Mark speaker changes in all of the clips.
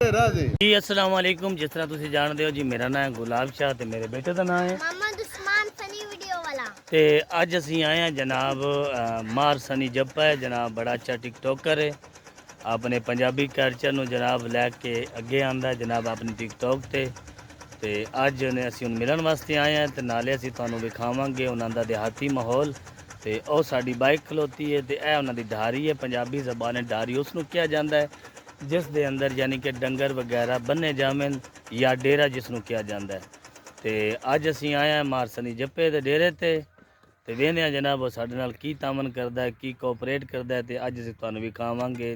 Speaker 1: जी अस्सलाम वालेकुम। जिस तरह तुम जानते हो जी, मेरा नाम है गुलाब शाह ते मेरे बेटे का नाम है
Speaker 2: मोहम्मद उस्मान सनी वीडियो वाला।
Speaker 1: ते अज असी आए हैं जनाब मार सनी जप्पा है जनाब, बड़ा अच्छा टिकटॉकर है। अपने पंजाबी कल्चर ਨੂੰ जनाब लैके अगे आंदा है जनाब अपनी टिकटॉक ते अज ने असी हुण मिलन वास्ते आए हैं ते नाले असी तुहानू विखावांगे उन्हां दा देहाती माहौल। ते ਉਹ ਸਾਡੀ ਬਾਈਕ ਖਲੋਤੀ है ते ਇਹ ਉਹਨਾਂ ਦੀ ਢਾਰੀ है। पंजाबी ਜ਼ਬਾਨ ਢਾਰੀ ਉਸ ਨੂੰ ਕਿਹਾ ਜਾਂਦਾ ਹੈ जिस दे अंदर यानी कि डंगर वगैरह बन्ने जावन या डेरा जिसनों किया जाता है। तो अज असी आए हैं मार सनी जप्पे के डेरे ते वेंदे जनाब वो साडे नाल की तामन करता है, की कोऑपरेट करता है। तो अज असी तुहानू विखावांगे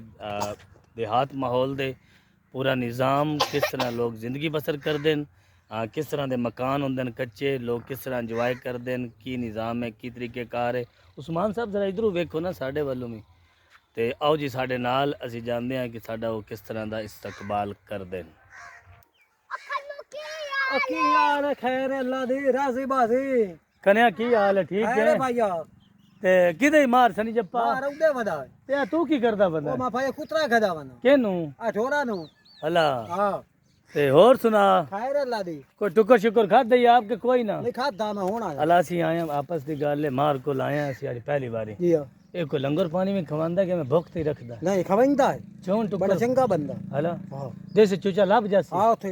Speaker 1: देहात माहौल दे पूरा निज़ाम, किस तरह लोग जिंदगी बसर करते हैं, किस तरह के मकान होंगे कच्चे, लोग किस तरह इंजॉय करते हैं, की निज़ाम है, की तरीक़ेकार है। उस्मान साहब जरा इधरों वेखो ना साढ़े वालों में। तो आओ जी साढ़े नाल असी जानते हैं कि साडा वो किस तरह का इस्तकबाल करते हैं।
Speaker 3: की हाल है? खैर अल्लाह दी राज़ी बाज़ी।
Speaker 1: कन्या की हाल है? ठीक है
Speaker 3: भैया।
Speaker 1: ते किदे मार सनी जप्पा
Speaker 3: उदे वदा
Speaker 1: ते तू की करदा बंदा?
Speaker 3: ओ मा भाई कुतरा खदा वना
Speaker 1: केनू
Speaker 3: आ छोरा नु।
Speaker 1: अला
Speaker 3: हां
Speaker 1: ते और सुना
Speaker 3: खैर अल्लाह दी।
Speaker 1: कोई टुकर शुकर खादा ही आपके? कोई ना
Speaker 3: नहीं खाता मैं होना
Speaker 1: अला सी आए हैं आपस दी गल है, मार को लाए हैं असी आज पहली बारी।
Speaker 3: जी
Speaker 1: ए कोई लंगर पानी में खवांदा कि मैं भुख ते रखदा
Speaker 3: नहीं खवंदा है
Speaker 1: चोन
Speaker 3: बड़ा
Speaker 1: टुकर
Speaker 3: चंगा बंदा।
Speaker 1: अला
Speaker 3: हां
Speaker 1: देसी चूचा लब जासी।
Speaker 3: हां थे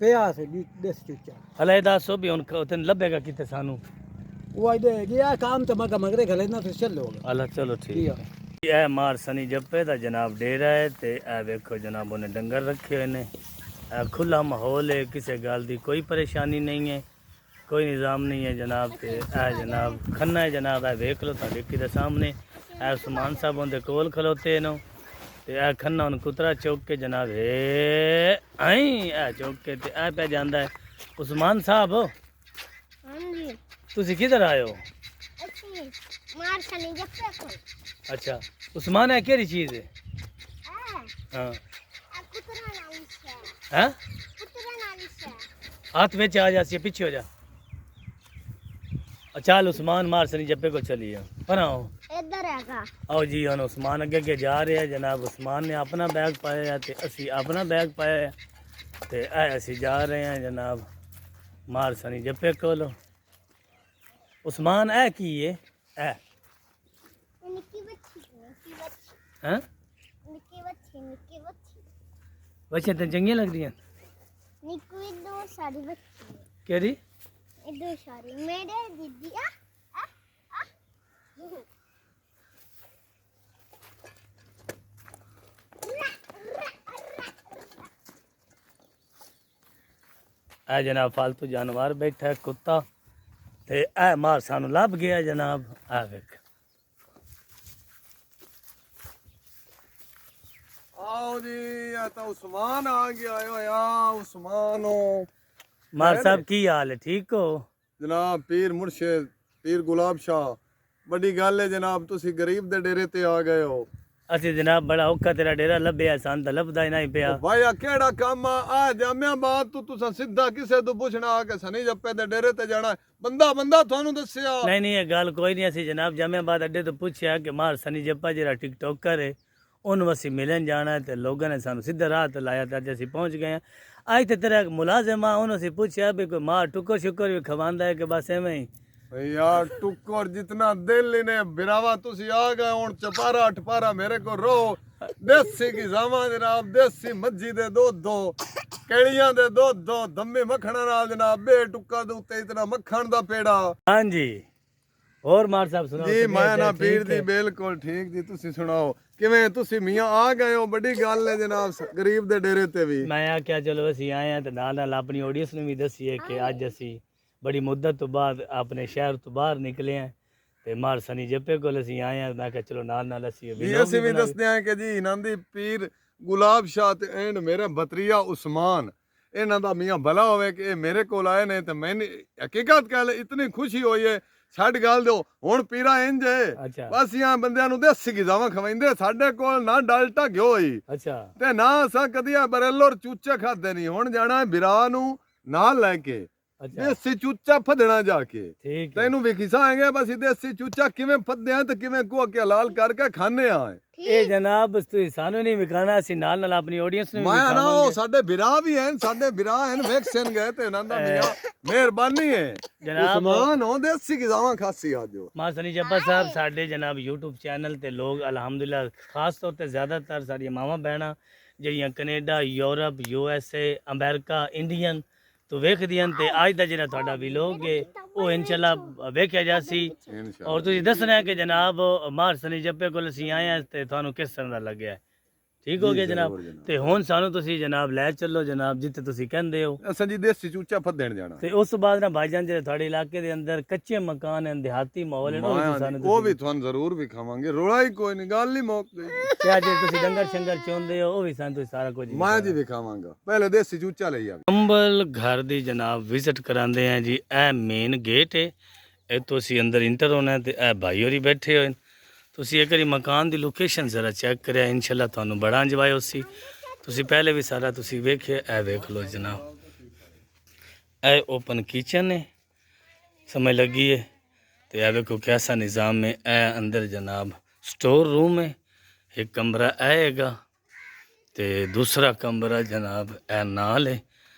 Speaker 3: पिया से देस चुचा
Speaker 1: अला ए दसो भी हुन उतन लभेगा किते सानू?
Speaker 3: वो आइदे गया काम तो मगर मगरे गले ना फिर चलो।
Speaker 1: अला चलो ठीक है। यह मार सनी जप्पे दा जनाब डेरा है ते ए वेखो जनाब उन्हें डंगर रखे हुए ने। खुला माहौल है, किसी गल की कोई परेशानी नहीं है, कोई निज़ाम नहीं है जनाब। ते ए जनाब खन्ना है जनाब, ए वेख लो तुहाडे अक्खी दे सामने। ए उस्मान साहब उनके कोल खलोते नो ते ए खन्ना उन कुतरा चौक के जनाब हे आई ए चौक के ते ए पे जांदा है। उस्मान साहब
Speaker 2: हां जी
Speaker 1: तुसी किधर आए हो?
Speaker 2: मार सनी जप्पे को।
Speaker 1: अच्छा उस्मान है केड़ी चीज़ है? हाँ
Speaker 2: कुतरा नाली से।
Speaker 1: हैं
Speaker 2: कुतरा नाली से
Speaker 1: हाथ में आ जासी, पीछे हो जा। चल उस्मान मार सनी जप्पे को चलिए पर आओ
Speaker 2: इधर हैगा।
Speaker 1: आओ जी हम उस्मान अगे अगे जा रहे हैं जनाब। उस्मान ने अपना बैग पाया है ते असी अपना बैग पाया है ते असी जा रहे हैं जनाब मार सनी जप्पे कोलो। उस्मान है की है ए
Speaker 2: निक्की बच्ची
Speaker 1: हैं
Speaker 2: निक्की बच्ची
Speaker 1: बच्चे तो चंगियां लग रही हैं।
Speaker 2: निक्की दो सारी बच्ची
Speaker 1: केड़ी
Speaker 2: दो सारी मेरे दीदी आ
Speaker 1: ए जनाब फालतू जानवर बैठा है कुत्ता ते ए मार सानू लभ गया जनाब। आ वेख
Speaker 4: आओ जी ये तो उस्मान आ गया आयो या उस्मान हो।
Speaker 1: मार साहब की हाल है? ठीक हो
Speaker 4: जनाब पीर मुर्शिद पीर गुलाब शाह बड़ी गल है जनाब, तुसी गरीब दे डेरे ते आ गए हो।
Speaker 1: असी जनाब बड़ा औखा तेरा डेरा लभ्या, सन तो लभदा ही नहीं पिया।
Speaker 4: भाई आ केड़ा काम आ जामिया बात तू तुसा सीधा किसे तो पुछना आ के सनी जप्पे दे डेरे ते जाना है। बंदा थानू दस्सिया
Speaker 1: नहीं नहीं ये गल कोई नहीं। असी जनाब जामियाबाद अड्डे तो पूछया कि मार सनी जप्पा जरा टिकटॉकर है उन्होंने असी मिलन जाना है तो लोगों ने सानू सीधा राह तो लाया तो अज असी पहुँच गए हैं। अज तो तेरा मुलाजिम आ उन्होंने पूछया भी कोई मार टुकर शुकर भी खवांदा है कि बस एवं ही?
Speaker 4: यार टुकर जितना दिल ने बिरावा तुसी आ गए हुन चपारा अठपारा मेरे को रो देसी की जावा जनाब, देसी मज्जी दे दूध दो, केलियां दे दूध दो, दम्मे मक्खण नाल जनाब बे टुक्का दे उत्ते इतना मक्खण दा पेड़ा।
Speaker 1: हाँ जी और मार साहब सुनाओ
Speaker 4: जी मैं ना
Speaker 1: ठीक
Speaker 4: पीर दी
Speaker 1: है?
Speaker 4: बिल्कुल ठीक जी, तुसी सुनाओ किवें तुसी मियां आ गए हो? बड़ी गल है जनाब गरीब दे डेरे ते भी।
Speaker 1: मैं आख्या चलो असी आए हैं तो नाल नाल अपनी ऑडियंस ने भी दसीए कि अज असी बड़ी मुद्दत तो बाद अपने शहर तो बाहर निकले हैं ते मार सनी जप्पे को असी आए हैं। मैं कहा चलो नाल नाल असी
Speaker 4: असी भी दसदे हैं कि जी इन्हां दी पीर गुलाब शाह ते एंड मेरा भतरीया उस्मान इन्हां दा मियां भला होवे कि ये मेरे कोल आए ने ते मैंने हकीकत कह इतनी खुशी हुई है। छड़ गल दो हुण पीरा इंज है
Speaker 1: अच्छा
Speaker 4: बस यहाँ बंदियां नूं देसी गिजावां खवाइंदे साडे कोल ना डाल्टा घ्यो होई
Speaker 1: अच्छा
Speaker 4: ते ना असां कदिया बरेलो चूचे खादे नहीं। हुण जाना है बिरा नूं नाल लैके
Speaker 1: अच्छा
Speaker 4: देसी चूचा फदना जाके
Speaker 1: ठीक है
Speaker 4: तेनू भी खिसाएंगे बस देसी चूचा किवें फदे हैं ते किवें को के हलाल करके खाने आए।
Speaker 1: ਇਹ ਜਨਾਬ ਤੁਸੀਂ ਸਾਨੂੰ ਨਹੀਂ ਵਿਖਾਣਾ, ਅਸੀਂ ਨਾਲ ਨਾਲ ਆਪਣੀ ਆਡੀਅנס ਨੂੰ ਵੀ
Speaker 4: ਮੈਂ ਨਾ
Speaker 1: ਵਿਖਾਵਾਂਗੇ।
Speaker 4: ਉਹ ਸਾਡੇ ਵਿਰਾ ਵੀ ਹਨ, ਸਾਡੇ ਵਿਰਾ ਹਨ ਵੇਖਣ ਗਏ ਤੇ ਇਹਨਾਂ ਦਾ ਮੀਆਂ ਮਿਹਰਬਾਨੀ ਹੈ
Speaker 1: ਜਨਾਬ
Speaker 4: ਉਸਮਾਨ ਹੋ ਦੇਸੀ ਕੀ ਜਾਵਾਂ ਖਾਸੀ ਆ ਜੋ
Speaker 1: ਮਾਰ ਸਨੀ ਜੱਪਾ ਸਾਹਿਬ ਸਾਡੇ ਜਨਾਬ YouTube ਚੈਨਲ ਤੇ ਲੋਕ ਅਲਹਮਦੁਲਿਲਾ ਖਾਸ ਤੌਰ ਤੇ ਜ਼ਿਆਦਾਤਰ ਸਾਡੀਆਂ ਮਾਵਾਂ ਭੈਣਾਂ ਜਿਹੜੀਆਂ Canada, Europe, USA, America, Indian ਤੋਂ ਵੇਖਦੀਆਂ ਤੇ ਅੱਜ ਦਾ ਜਿਹੜਾ ਤੁਹਾਡਾ ਵਲੌਗ ਹੈ ਉਹ ਇਨਸ਼ਾਅੱਲਾ ਵੇਖਿਆ ਜਾਸੀ।
Speaker 4: ਇਨਸ਼ਾਅੱਲਾ
Speaker 1: ਔਰ ਤੁਸੀਂ ਦੱਸਣਾ ਕਿ ਜਨਾਬ ਮਾਰ ਸਨੀ ਜੱਪੇ ਕੋਲ ਅਸੀਂ ਆਏ ਹਾਂ ਤੇ ਤੁਹਾਨੂੰ ਕਿਸ ਤਰ੍ਹਾਂ ਦਾ ਲੱਗਿਆ। ਠੀਕ ਹੋ ਗਿਆ ਜਨਾਬ। ਤੇ ਹੁਣ ਸਾਨੂੰ ਤੁਸੀਂ ਜਨਾਬ ਲੈ ਚੱਲੋ ਜਨਾਬ ਜਿੱਥੇ ਤੁਸੀਂ ਕਹਿੰਦੇ ਹੋ।
Speaker 4: ਅਸਾਂ ਜੀ ਦੇਸੀ ਚੂਚਾ ਫੱਦਣ ਜਾਣਾ
Speaker 1: ਤੇ ਉਸ ਤੋਂ ਬਾਅਦ ਨਾ ਭਾਈਜਾਨ ਜਿਹੜੇ ਤੁਹਾਡੇ ਇਲਾਕੇ ਦੇ ਅੰਦਰ ਕੱਚੇ ਮਕਾਨ ਹਨ, ਦਿਹਾਤੀ ਮਾਹੌਲ ਹੈ ਉਹ ਵੀ ਸਾਨੂੰ
Speaker 4: ਉਹ ਵੀ ਤੁਹਾਨੂੰ ਜ਼ਰੂਰ ਵਿਖਾਵਾਂਗੇ, ਰੋਲਾ ਹੀ ਕੋਈ ਨਹੀਂ, ਗੱਲ ਨਹੀਂ ਮੁੱਕ ਗਈ।
Speaker 1: ਤੇ ਜੇ ਤੁਸੀਂ ਡੰਗਰ ਸ਼ੰਗਰ ਚਾਹੁੰਦੇ ਹੋ ਉਹ ਵੀ ਸਾਨੂੰ ਤੁਸੀਂ ਸਾਰਾ ਕੁਝ
Speaker 4: ਮੈਂ ਜੀ ਵਿਖਾਵਾਂਗਾ, ਪਹਿਲੇ ਦੇਸੀ ਚੂਚਾ ਲਈ ਆ।
Speaker 1: ਕੰਬਲ ਘਰ ਦੀ ਜਨਾਬ ਵਿਜ਼ਿਟ ਕਰਾਉਂਦੇ ਆ ਜੀ। ਇਹ ਮੇਨ ਗੇਟ ਹੈ, ਇਹ ਤੁਸੀਂ ਅੰਦਰ ਇੰਟਰ ਹੋਣਾ ਤੇ ਇਹ ਭਾਈ ਹੋਰੀ ਬੈਠੇ ਹੋਏ। ਤੁਸੀਂ ਇੱਕ ਵਾਰੀ ਮਕਾਨ ਦੀ ਲੋਕੇਸ਼ਨ ਜ਼ਰਾ ਚੈੱਕ ਕਰਿਆ, ਇਨਸ਼ਾਅੱਲਾ ਤੁਹਾਨੂੰ ਬੜਾ ਇੰਜੋਏ ਹੋਸੀ। ਤੁਸੀਂ ਪਹਿਲੇ ਵੀ ਸਾਰਾ ਤੁਸੀਂ ਵੇਖਿਆ, ਇਹ ਵੇਖ ਲਓ ਜਨਾਬ। ਇਹ ਓਪਨ ਕਿਚਨ ਹੈ, ਸਮਝ लगी है। तो यह देखो कैसा निज़ाम है। ए अंदर जनाब स्टोर रूम है, एक कमरा आएगा तो दूसरा कमरा जनाब ए नाल है।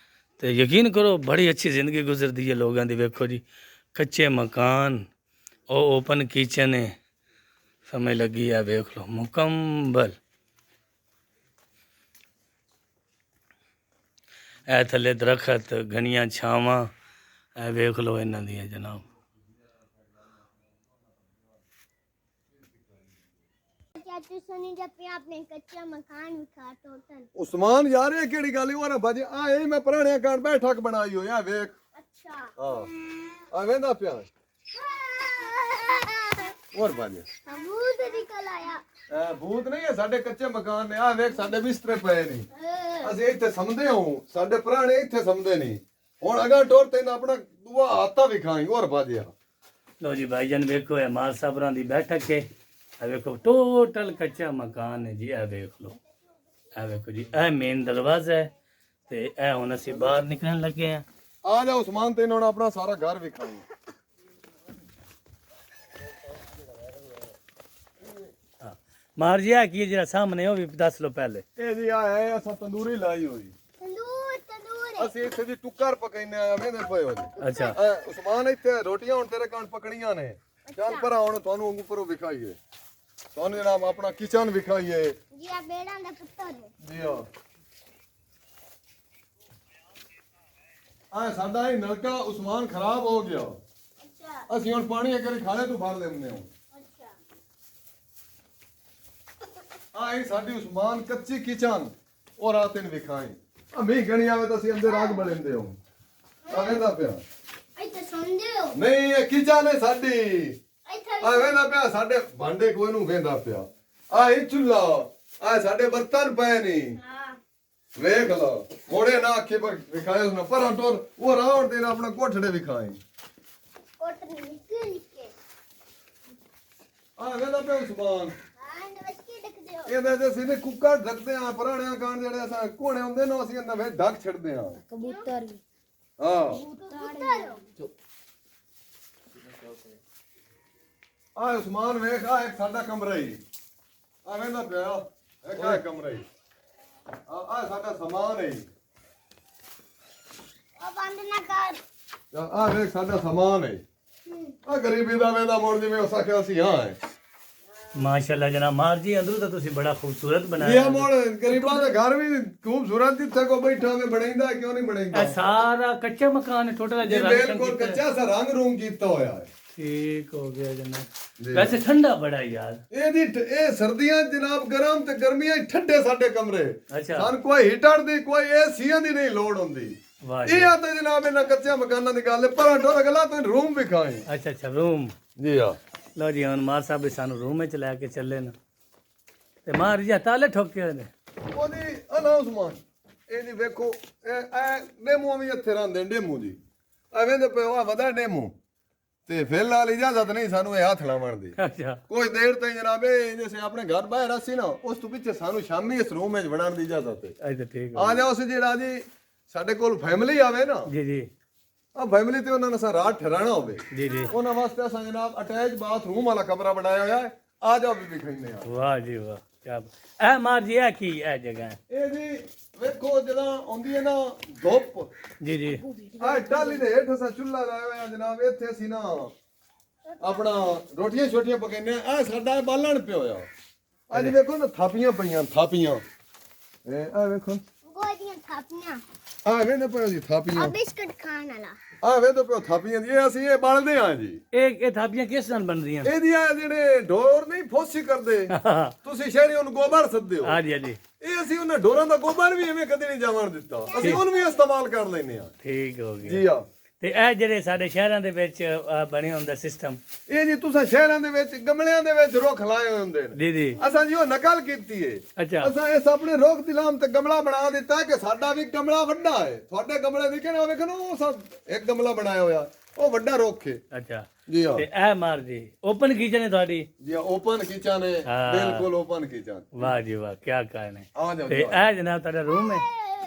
Speaker 1: तो यकीन करो बड़ी अच्छी ज़िंदगी गुजरती है लोगों की। देखो जी कच्चे मकान और ओपन किचन है, समझ लगी है। देख लो मुकम्मल। ए थले दरखत घनिया छावां, ए वेख लो इन्हां दी जनाब।
Speaker 2: चाचू सनी जब पे आपने कच्चा मकान विखा टोटल।
Speaker 4: उस्मान यार ये केड़ी गल है भाजी आ ए मैं पुराने कांड बैठक बनाई हो या वेख।
Speaker 2: अच्छा
Speaker 4: हां आ वेंदा पिया और भाजी
Speaker 2: भूत निकल आया।
Speaker 4: ए भूत नहीं है, साडे कच्चे मकान ने आ वेख साडे बिस्तरे पए नहीं, ਅਸੀਂ ਇੱਥੇ ਸਮਝਦੇ ਹਾਂ, ਸਾਡੇ ਪੁਰਾਣੇ ਇੱਥੇ ਸਮਝਦੇ ਨਹੀਂ। ਹੁਣ ਅਗਾ ਟੋਰ ਤੈਨੂੰ ਆਪਣਾ ਦੂਆ ਹਾਤਾ ਵਿਖਾਈ ਹੋਰ ਬਾਜਿਆ।
Speaker 1: लो जी भाईजान देखो है मार साहबरां दी बैठक है। ए देखो टोटल कच्चा मकान है जी। ए देख लो, ए देखो जी ए मेन दरवाजा है ते ए हुन ਅਸੀਂ ਬਾਹਰ ਨਿਕਲਣ ਲੱਗੇ ਆ।
Speaker 4: ਆ ਜਾ ਉਸਮਾਨ ਤੈਨੂੰ ਹੁਣ ਆਪਣਾ ਸਾਰਾ ਘਰ ਵਿਖਾਈ।
Speaker 1: ਮਾਰ ਜੀ ਆ ਕੀ ਜਿਹੜਾ ਸਾਹਮਣੇ ਉਹ ਵੀ ਦੱਸ ਲਓ ਪਹਿਲੇ।
Speaker 4: ਇਹ ਜੀ ਆ ਹੈ ਅਸਾਂ ਤੰਦੂਰੀ ਲਾਈ ਹੋਈ।
Speaker 2: तंदूर तंदूर
Speaker 4: ਅਸੀਂ ਇੱਥੇ ਦੀ ਟੁੱਕਰ ਪਕਾਈਨੇ ਆ ਵੇਂਦੇ ਪਏ ਹੋ ਜੀ।
Speaker 1: ਅੱਛਾ
Speaker 4: ਉਸਮਾਨ ਇੱਥੇ ਰੋਟੀਆਂ ਹੁਣ ਤੇਰੇ ਕਾਨ ਪਕੜੀਆਂ ਨੇ। ਚੱਲ ਪਰ ਹੁਣ ਤੁਹਾਨੂੰ ਉੱਪਰੋਂ ਵਿਖਾਈਏ, ਤੁਹਾਨੂੰ ਜਨਾਬ ਆਪਣਾ ਕਿਚਨ ਵਿਖਾਈਏ।
Speaker 2: जी आ बेड़ा दा पुत्तर है।
Speaker 4: ਜੀ ਆ ਸਾਡਾ ਇਹ ਨਲਕਾ ਉਸਮਾਨ ਖਰਾਬ ਹੋ ਗਿਆ।
Speaker 2: अच्छा
Speaker 4: ਅਸੀਂ ਹੁਣ ਪਾਣੀ ਇੱਕ ਵਾਰੀ ਖਾਣੇ ਤੋਂ ਭਰ ਲੈਂਦੇ ਹਾਂ।
Speaker 2: अच्छा
Speaker 4: ਆ ਇਹ ਸਾਡੀ ਉਸਮਾਨ ਕੱਚੀ ਕਿਚਨ ਔਰ ਆ ਤੈਨੂੰ ਵਿਖਾਈ। ਆ ਮੀਂਹ ਗਣੀ ਆਵੇ ਤਾਂ ਅਸੀਂ ਅੰਦਰ ਆਗ ਬਲੇਂਦੇ ਹਾਂ। ਆ ਵੇਂਦਾ ਪਿਆ
Speaker 2: ਇੱਥੇ ਸੌਂਦੇ ਹੋ।
Speaker 4: ਨਹੀਂ ਇਹ ਕਿਚਨ ਹੈ ਸਾਡੀ।
Speaker 2: ਇੱਥੇ
Speaker 4: ਆ ਵੇਂਦਾ ਪਿਆ ਸਾਡੇ ਭਾਂਡੇ ਕੋਈ ਨੂੰ ਵੇਂਦਾ ਪਿਆ। ਆ ਇਹ ਚੁੱਲਾ, ਆ ਸਾਡੇ ਬਰਤਨ ਪਏ ਨਹੀਂ।
Speaker 2: ਹਾਂ
Speaker 4: ਵੇਖ ਲਓ ਮੋੜੇ ਨਾ ਅੱਖੇ ਪਰ ਵਿਖਾਏ ਉਸ ਨਾ ਪਰਾਂ ਟੋਰ ਉਹ ਰਾਉਣ ਤੇ ਆਪਣਾ ਕੋਠੜੇ ਵਿਖਾਏ।
Speaker 2: ਕੋਟ ਨਿੱਕੇ ਨਿੱਕੇ
Speaker 4: ਆ ਵੇਂਦਾ ਪਿਆ ਉਸਮਾਨ।
Speaker 2: ਹਾਂ ਨਮਸਤੇ ਦਿਖਦੇ ਹੋ।
Speaker 4: ਇਹਦੇ ਤੇ ਅਸੀਂ ਨੇ ਕੁੱਕਰ ਢੱਕਦੇ ਆ, ਪੁਰਾਣਿਆਂ ਕਾਂਡ ਜਿਹੜੇ ਅਸਾਂ ਕੋਣੇ ਹੁੰਦੇ ਨੇ ਅਸੀਂ ਇਹਨਾਂ ਵਿੱਚ ਢੱਕ ਛੱਡਦੇ ਆ।
Speaker 2: ਕਬੂਤਰ ਵੀ
Speaker 4: ਹਾਂ
Speaker 2: ਕਬੂਤਰ
Speaker 4: ਆ ਉਸਮਾਨ ਵੇਖ ਆ ਇੱਕ ਸਾਡਾ ਕਮਰਾ ਹੀ ਆ ਵੇਂਦਾ ਪਿਆ। ਇੱਕ ਆ ਕਮਰਾ ਹੀ ਆ ਸਾਡਾ ਸਮਾਨ ਹੈ।
Speaker 2: ਉਹ ਬੰਦ ਨਾ ਕਰ।
Speaker 4: ਆ ਵੇਖ ਸਾਡਾ ਸਮਾਨ ਹੈ। ਆ ਗਰੀਬੀ ਦਾ ਵੇਂਦਾ ਮੋੜ ਜਿਵੇਂ ਉਸ ਆਖਿਆ ਅਸੀਂ ਹਾਂ ਹੈ।
Speaker 1: ਮਾਸ਼ਾਅੱਲਾ ਜਨਾਬ ਮਾਰ ਜੀ ਅੰਦਰੋਂ ਤਾਂ ਤੁਸੀਂ ਬੜਾ ਖੂਬਸੂਰਤ
Speaker 4: ਇਹ
Speaker 1: ਬਣਾਇਆ।
Speaker 4: ਮੋੜ ਗਰੀਬਾਂ ਦੇ ਘਰ ਵੀ ਖੂਬਸੂਰਤ ਜਿੱਥੇ ਕੋ ਬੈਠਾ ਹੋਵੇ ਬਣਾਈਂਦਾ ਕਿਉਂ ਨਹੀਂ ਬਣਾਈਂਦਾ।
Speaker 1: ਇਹ ਸਾਰਾ ਕੱਚਾ ਮਕਾਨ ਹੈ ਟੋਟਲ
Speaker 4: ਇਹ ਬਿਲਕੁਲ ਕੱਚਾ ਸਾ ਰੰਗ ਰੂਮ ਕੀਤਾ ਹੋਇਆ ਹੈ।
Speaker 1: ਠੀਕ ਹੋ ਗਿਆ ਜਨਾਬ। ਵੈਸੇ ਠੰਡਾ ਬੜਾ ਯਾਰ।
Speaker 4: ਇਹ ਸਰਦੀਆਂ ਜਨਾਬ ਗਰਮ ਤੇ ਗਰਮੀਆਂ ਠੰਡੇ ਸਾਡੇ ਕਮਰੇ।
Speaker 1: ਅੱਛਾ
Speaker 4: ਸਾਨੂੰ ਕੋਈ ਹੀਟਰ ਦੀ ਕੋਈ ਏਸੀਆਂ ਦੀ ਨਹੀਂ ਲੋੜ ਹੁੰਦੀ।
Speaker 1: ਵਾਹ ਜੀ।
Speaker 4: ਇਹ ਆ ਤਾਂ ਜਨਾਬ ਇਹਨਾਂ ਕੱਚਿਆਂ ਮਕਾਨਾਂ ਦੀ ਗੱਲ ਹੈ। ਪਰ ਢੋਲ ਅਗਲਾ ਤਾਂ ਰੂਮ ਵਿਖਾਏ।
Speaker 1: ਅੱਛਾ ਅੱਛਾ ਰੂਮ।
Speaker 4: ਜੀ ਹਾਂ
Speaker 1: ਲਓ ਜੀ ਹੁਣ ਮਾਰ ਸਾਹਿਬ ਵੀ ਸਾਨੂੰ ਰੂਮ ਵਿੱਚ ਲੈ ਕੇ ਚੱਲੇ ਨਾ ਤੇ ਮਾਰ ਜੀ ਤਾਲੇ ਠੋਕੇ ਹੋਏ ਨੇ।
Speaker 4: ਉਹਦੀ ਅਨਾਉਂਸਮੈਂਟ ਇਹ ਜੀ ਵੇਖੋ ਇਹ ਡੇਮੋ ਵੀ ਇੱਥੇ ਰਹਿੰਦੇ ਡੇਮੋ ਜੀ ਐਵੇਂ ਦੇ ਪਿਓ ਆ ਵਦਾ ਡੇਮੋ ਤੇ ਫਿਲਹਾਲ ਇਜਾਜ਼ਤ ਨਹੀਂ ਸਾਨੂੰ ਇਹ ਹੱਥ ਲਾਉਣ ਦੀ।
Speaker 1: ਅੱਛਾ
Speaker 4: ਕੁਝ ਦੇਰ ਤਾਈਂ ਜਨਾਬ ਇਹ ਜਿਵੇਂ ਆਪਣੇ ਘਰ ਬਾਹਰ ਅਸੀਂ ਨਾ ਉਸ ਤੋਂ ਪਿੱਛੇ ਸਾਨੂੰ ਸ਼ਾਮੀ ਇਸ ਰੂਮ ਵਿੱਚ ਵੜਨ ਦੀ ਇਜਾਜ਼ਤ ਹੈ।
Speaker 1: ਅੱਛਾ ਠੀਕ
Speaker 4: ਆ ਜਾਓ ਅਸੀਂ ਜਿਹੜਾ ਜੀ ਸਾਡੇ ਕੋਲ ਫੈਮਿਲੀ ਆਵੇ ਨਾ
Speaker 1: ਜੀ ਜੀ
Speaker 4: ਆ ਫੈਮਿਲੀ ਤੇ ਉਹਨਾਂ ਨੇ ਸਾ ਰਾਤ ਠਹਿਰਾਣਾ ਹੋਵੇ
Speaker 1: ਜੀ ਜੀ।
Speaker 4: ਉਹਨਾਂ ਵਾਸਤੇ ਅਸਾਂ ਜਨਾਬ ਅਟੈਚ ਬਾਥਰੂਮ ਵਾਲਾ ਕਮਰਾ ਬਣਾਇਆ ਹੋਇਆ ਹੈ। ਆ ਜਾਓ ਵੀ ਵਿਖਾਈਨੇ ਆ।
Speaker 1: ਵਾਹ ਜੀ ਵਾਹ। ਕਿਆ ਇਹ ਮਾਰ ਜੀ ਇਹ ਕੀ ਇਹ ਜਗ੍ਹਾ ਹੈ?
Speaker 4: ਇਹ ਜੀ ਵੇਖੋ ਜਦੋਂ ਆਉਂਦੀ ਹੈ ਨਾ ਧੁੱਪ,
Speaker 1: ਜੀ ਜੀ
Speaker 4: ਆ ਟਾਲੀ ਦੇ ਹੇਠ ਅਸਾਂ ਚੁੱਲ੍ਹਾ ਲਾਇਆ ਹੋਇਆ ਜਨਾਬ। ਇੱਥੇ ਅਸੀਂ ਨਾ ਆਪਣਾ ਰੋਟੀਆਂ ਛੋਟੀਆਂ ਪਕਾਉਂਦੇ ਆ। ਆ ਸਾਡਾ ਬਾਲਣ ਪਿਆ ਹੋਇਆ। ਅੱਜ ਵੇਖੋ ਨਾ ਥਾਪੀਆਂ ਪਈਆਂ, ਥਾਪੀਆਂ। ਇਹ ਆ ਵੇਖੋ,
Speaker 2: ਗੋਦੀਆਂ ਥਾਪੀਆਂ
Speaker 4: ਆ ਵੇਂਦੇ ਪਿਓ ਜੀ
Speaker 2: ਆ
Speaker 4: ਥਾਪੀਆਂ।
Speaker 2: ਬਿਸਕਟ ਖਾਣ ਵਾਲਾ
Speaker 4: ਆ ਵੇਂਦੇ ਪਿਓ ਥਾਪੀਆਂ ਦੀ। ਇਹ ਅਸੀਂ ਇਹ ਬਾਲਦੇ ਆ ਜੀ।
Speaker 1: ਇਹ ਥਾਪੀਆਂ ਕਿਸ ਨਾਲ ਬਣ ਰਹੀਆਂ?
Speaker 4: ਇਹਦੀਆਂ ਜਿਹੜੇ ਢੋਰ ਨਹੀਂ ਫੋਸੀ ਕਰਦੇ, ਤੁਸੀਂ ਸ਼ਹਿਰੀ ਉਹਨੂੰ ਗੋਬਰ ਸੱਦਦੇ ਹੋ।
Speaker 1: ਹਾਂਜੀ ਹਾਂਜੀ
Speaker 4: ਇਹ ਅਸੀਂ ਉਹਨਾਂ ਢੋਰਾਂ ਦਾ ਗੋਬਰ ਵੀ ਐਵੇਂ ਕਦੇ ਨਹੀਂ ਜਾਵਣ ਦਿੱਤਾ। ਅਸੀਂ ਉਹਨੂੰ ਵੀ ਇਸਤੇਮਾਲ ਕਰ ਲੈਨੇ ਆ।
Speaker 1: ਠੀਕ ਹੋ ਗਿਆ
Speaker 4: ਜੀ ਆ।
Speaker 1: ਤੇ ਇਹ ਜਿਹੜੇ ਸਾਡੇ ਸ਼ਹਿਰਾਂ ਦੇ ਵਿੱਚ ਬਣੇ ਹੁੰਦਾ ਸਿਸਟਮ
Speaker 4: ਇਹ ਜੀ ਤੁਸੀਂ ਸ਼ਹਿਰਾਂ ਦੇ ਵਿੱਚ ਗਮਲਿਆਂ ਦੇ ਵਿੱਚ ਰੁੱਖ ਲਾਏ ਹੋਏ ਹੁੰਦੇ ਨੇ।
Speaker 1: ਜੀ ਜੀ
Speaker 4: ਅਸਾਂ ਜੀ ਉਹ ਨਕਲ ਕੀਤੀ ਏ।
Speaker 1: ਅੱਛਾ
Speaker 4: ਅਸਾਂ ਇਸ ਆਪਣੇ ਰੁੱਖ ਦੀ ਲਾਮ ਤੇ ਗਮਲਾ ਬਣਾ ਦਿੱਤਾ ਕਿ ਸਾਡਾ ਵੀ ਗਮਲਾ ਵੱਡਾ ਹੈ। ਤੁਹਾਡੇ ਗਮਲੇ ਦੀ ਕਿਹੜਾ ਵੇਖੋ ਨਾ, ਉਹ ਸਭ ਇੱਕ ਗਮਲਾ ਬਣਾਇਆ ਹੋਇਆ, ਉਹ ਵੱਡਾ ਰੁੱਖ ਹੈ।
Speaker 1: ਅੱਛਾ
Speaker 4: ਜੀ ਹਾਂ
Speaker 1: ਤੇ ਇਹ ਮਾਰ ਜੀ ਓਪਨ ਕਿਚਨ ਹੈ ਤੁਹਾਡੀ?
Speaker 4: ਜੀ ਓਪਨ ਕਿਚਨ ਹੈ,
Speaker 1: ਹਾਂ।
Speaker 4: ਬਿਲਕੁਲ ਓਪਨ ਕਿਚਨ।
Speaker 1: ਵਾਹ ਜੀ ਵਾਹ ਕੀ ਕਹਿਣ ਹੈ।
Speaker 4: ਆ ਜਾਓ
Speaker 1: ਤੇ
Speaker 4: ਜੀ।
Speaker 1: ਇਹ ਜਨਾਬ ਤੁਹਾਡਾ ਰੂਮ ਹੈ?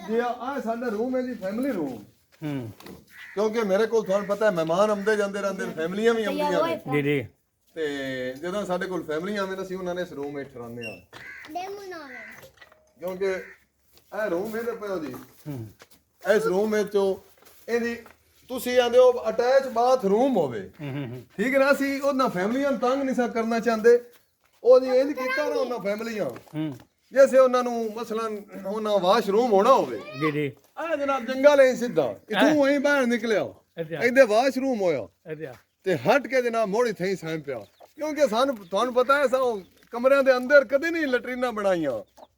Speaker 4: ਜੀ ਆ ਸਾਡਾ ਰੂਮ ਹੈ ਜੀ, ਫੈਮਿਲੀ ਰੂਮ।
Speaker 1: ਹੂੰ
Speaker 4: ਕਿਉਂਕਿ ਮੇਰੇ ਕੋਲ ਤੁਹਾਨੂੰ ਪਤਾ ਹੈ ਮਹਿਮਾਨ ਆਉਂਦੇ ਜਾਂਦੇ ਰਹਿੰਦੇ ਨੇ, ਫੈਮਲੀਆਂ ਵੀ ਆਉਂਦੀਆਂ ਨੇ।
Speaker 1: ਜੀ ਜੀ
Speaker 4: ਤੇ ਜਦੋਂ ਸਾਡੇ ਕੋਲ ਫੈਮਲੀਆਂ ਆਉਂਦੇ ਨੇ ਅਸੀਂ ਉਹਨਾਂ ਨੇ ਇਸ ਰੂਮ ਵਿੱਚ ਰਹਿੰਦੇ ਆ।
Speaker 2: ਡੈਮੋ ਨਾਲ
Speaker 4: ਕਿਉਂਕਿ ਇਹ ਰੂਮ ਇਹਦੇ ਪਿਓ ਜੀ,
Speaker 1: ਹੂੰ
Speaker 4: ਇਸ ਰੂਮ ਵਿੱਚ ਇਹਦੀ ਤੁਸੀਂ ਆਂਦੇ ਹੋ ਅਟੈਚ ਬਾਥਰੂਮ ਹੋਵੇ।
Speaker 1: ਹੂੰ
Speaker 4: ਠੀਕ ਹੈ ਨਾ। ਅਸੀਂ ਉਹਨਾਂ ਫੈਮਲੀਆਂ ਨੂੰ ਤੰਗ ਨਹੀਂ ਸਾ ਕਰਨਾ ਚਾਹੁੰਦੇ। ਉਹਦੀ ਇਹਦੀ ਕੀਤਾ ਨਾ ਉਹਨਾਂ ਫੈਮਲੀਆਂ
Speaker 1: ਹੂੰ
Speaker 4: ਜੈਸੇ ਉਹਨਾਂ ਨੂੰ ਮਸਲਨ ਉਹਨਾਂ ਵਾਸ਼ਰੂਮ ਹੋਣਾ ਹੋਵੇ।
Speaker 1: ਜੀ ਜੀ
Speaker 4: ਆ ਜਨਾਬ ਜੰਗਲ ਹੈ ਸਿੱਧਾ, ਇਥੋਂ ਅਸੀਂ ਬਾਹਰ ਨਿਕਲਿਆ,
Speaker 1: ਅੱਛਾ
Speaker 4: ਇਹਦੇ ਵਾਸ਼ਰੂਮ ਹੋਇਆ
Speaker 1: ਅੱਛਾ
Speaker 4: ਤੇ ਹਟ ਕੇ ਜਨਾਬ ਮੋੜੀ ਥਈ ਸਾਂ ਪਿਆ। ਕਿਉਂਕਿ ਸਾਨੂੰ ਤੁਹਾਨੂੰ ਪਤਾ ਹੈ ਸਾ ਕਮਰਿਆਂ ਦੇ ਅੰਦਰ ਕਦੇ ਨਹੀਂ ਲੈਟਰੀਨਾਂ ਬਣਾਈਆਂ।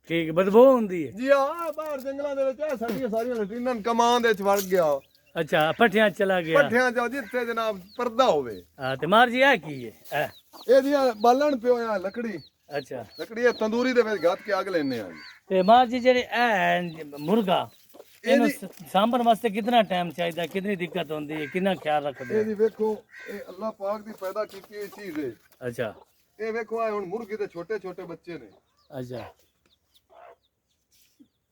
Speaker 1: ਠੀਕ ਬਦਬੂ ਹੁੰਦੀ ਹੈ?
Speaker 4: ਜੀ ਆ ਬਾਹਰ ਜੰਗਲਾਂ ਦੇ ਵਿੱਚ ਆ ਸਾਡੀਆਂ ਸਾਰੀਆਂ ਲੈਟਰੀਨਾਂ ਕਮਾਨ ਦੇ ਵਿੱਚ ਵੜ ਗਿਆ,
Speaker 1: ਅੱਛਾ ਪੱਠਿਆਂ ਚਲਾ ਗਿਆ।
Speaker 4: ਪੱਠਿਆਂ ਚ ਜਿੱਥੇ ਜਨਾਬ ਪਰਦਾ ਹੋਵੇ।
Speaker 1: ਹਾਂ ਤੇ ਮਾਰ ਜੀ ਇਹ ਕੀ ਹੈ?
Speaker 4: ਇਹਦੀਆਂ ਬਾਲਣ ਪਿਓ ਆ ਲੱਕੜੀ,
Speaker 1: ਅੱਛਾ
Speaker 4: ਲੱਕੜੀ ਇਹ ਤੰਦੂਰੀ ਦੇ ਵਿੱਚ ਗੱਤ ਕੇ ਅੱਗ ਲੈਣੇ ਆ।
Speaker 1: ਤੇ ਮਾਰ ਜੀ ਜਿਹੜੇ ਇਹ ਮੁਰਗਾ ਇਹਨੂੰ ਸਾਂਭਣ ਵਾਸਤੇ ਕਿੰਨਾ ਟਾਈਮ ਚਾਹੀਦਾ, ਕਿੰਨੀ ਦਿੱਕਤ ਹੁੰਦੀ ਹੈ, ਕਿੰਨਾ ਖਿਆਲ ਰੱਖਦੇ
Speaker 4: ਇਹ ਜੀ ਵੇਖੋ, ਇਹ ਅੱਲਾਹ ਪਾਕ ਦੀ ਪੈਦਾ ਕੀਤੀ ਹੋਈ ਚੀਜ਼ ਹੈ।
Speaker 1: ਅੱਛਾ
Speaker 4: ਇਹ ਵੇਖੋ ਆ ਹੁਣ ਮੁਰਗੀ ਦੇ ਛੋਟੇ ਛੋਟੇ ਬੱਚੇ ਨੇ।
Speaker 1: ਅੱਛਾ